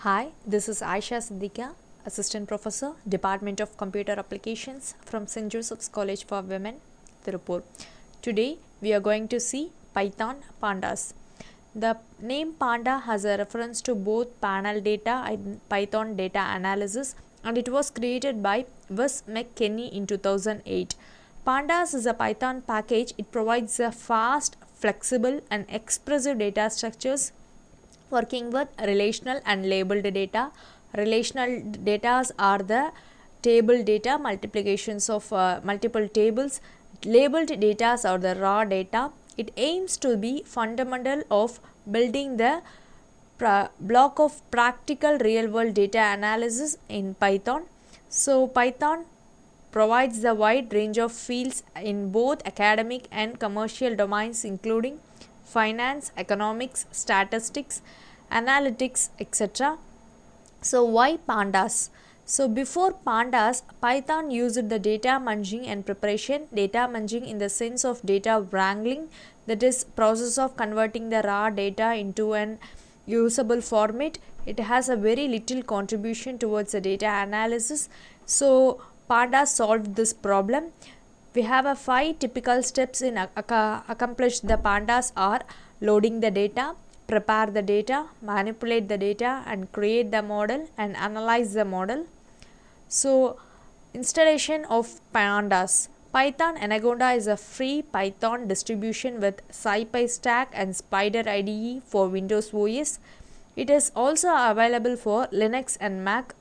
Hi, this is Aayisha Siddikka, Assistant Professor, Department of Computer Applications from St. Joseph's College for Women, Tirupur. Today, we are going to see Python Pandas. The name Panda has a reference to both panel data and Python data analysis, and it was created by Wes McKinney in 2008. Pandas is a Python package. It provides a fast, flexible, and expressive data structures working with relational and labeled data. Relational data are the table data, multiplications of multiple tables. Labeled data are the raw data. It aims to be fundamental of building the block of practical real world data analysis in Python. So Python provides the wide range of fields in both academic and commercial domains, including finance, economics, statistics, analytics, etc. So why pandas? So before pandas, Python used the data munging and preparation. Data munging in the sense of data wrangling, that is process of converting the raw data into an usable format. It has a very little contribution towards the data analysis. So pandas solved this problem. We have a 5 typical steps in accomplish the pandas are loading the data, prepare the data, manipulate the data, and create the model and analyze the model. So installation of pandas. Python Anaconda is a free Python distribution with SciPy stack and Spider IDE for Windows OS. It is also available for Linux and Mac.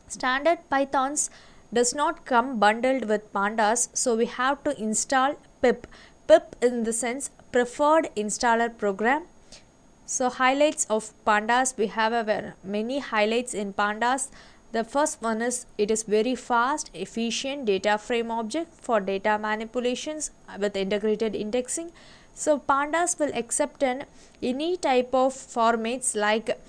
Standard Pythons does not come bundled with pandas, so we have to install pip. Pip in the sense preferred installer program. So highlights of pandas, we have many highlights in pandas. The first one is it is very fast, efficient data frame object for data manipulations with integrated indexing. So pandas will accept any type of formats like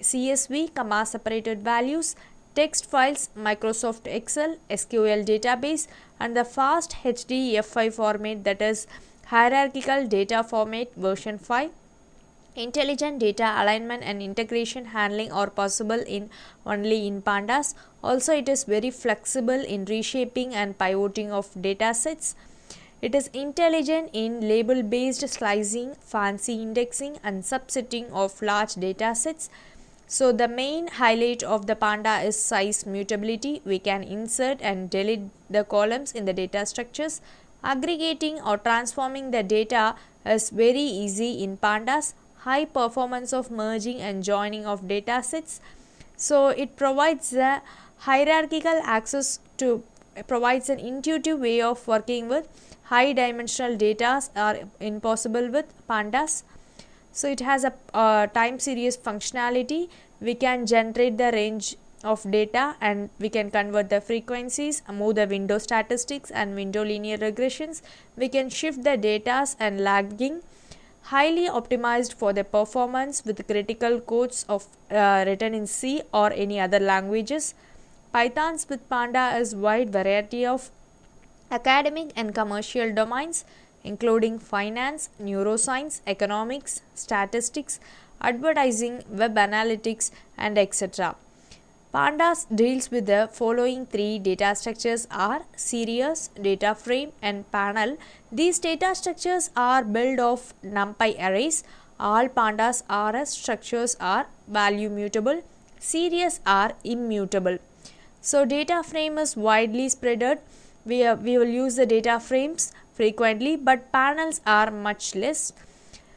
CSV, comma separated values, text files, Microsoft Excel, SQL database, and the fast HDF5 format, that is hierarchical data format version 5. Intelligent data alignment and integration handling are possible only in pandas. Also, it is very flexible in reshaping and pivoting of data sets. It is intelligent in label based slicing, fancy indexing, and subsetting of large data sets. So the main highlight of the panda is size mutability. We can insert and delete the columns in the data structures. Aggregating or transforming the data is very easy in pandas. High performance of merging and joining of data sets. So it provides the hierarchical access to provides an intuitive way of working with high dimensional data are impossible with pandas. So it has a time series functionality. We can generate the range of data and we can convert the frequencies, move the window statistics and window linear regressions. We can shift the data and lagging. Highly optimized for the performance with critical codes of written in C or any other languages. Pythons with Panda is wide variety of academic and commercial domains, including finance, neuroscience, economics, statistics, advertising, web analytics, and etc. Pandas deals with the following 3 data structures are series, data frame, and panel. These data structures are built of NumPy arrays. All pandas RS structures are value mutable. Series are immutable. So data frame is widely spreaded. We will use the data frames frequently, but panels are much less.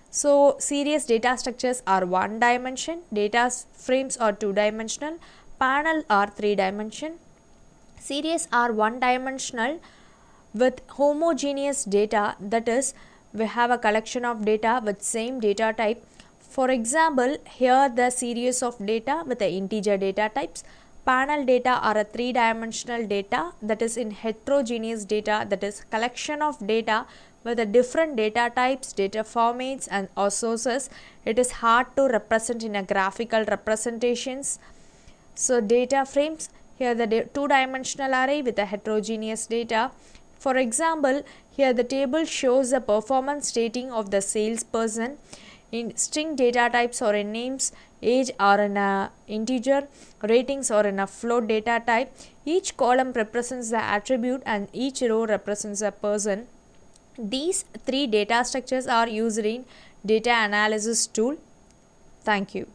So series data structures are 1 dimension, data frames are 2 dimensional, panel are 3 dimension. Series are 1 dimensional with homogeneous data, that is we have a collection of data with same data type. For example, here the series of data with the integer data types. Panel data are a 3 dimensional data, that is in heterogeneous data, that is collection of data with the different data types, data formats and or sources. It is hard to represent in a graphical representations. So data frames, here the 2 dimensional array with a heterogeneous data. For example, here the table shows the performance rating of the salesperson. in string data types or in names, age or in a integer, ratings or in a float data type. Each column represents the attribute and each row represents a person. These three data structures are used in data analysis tool. Thank you.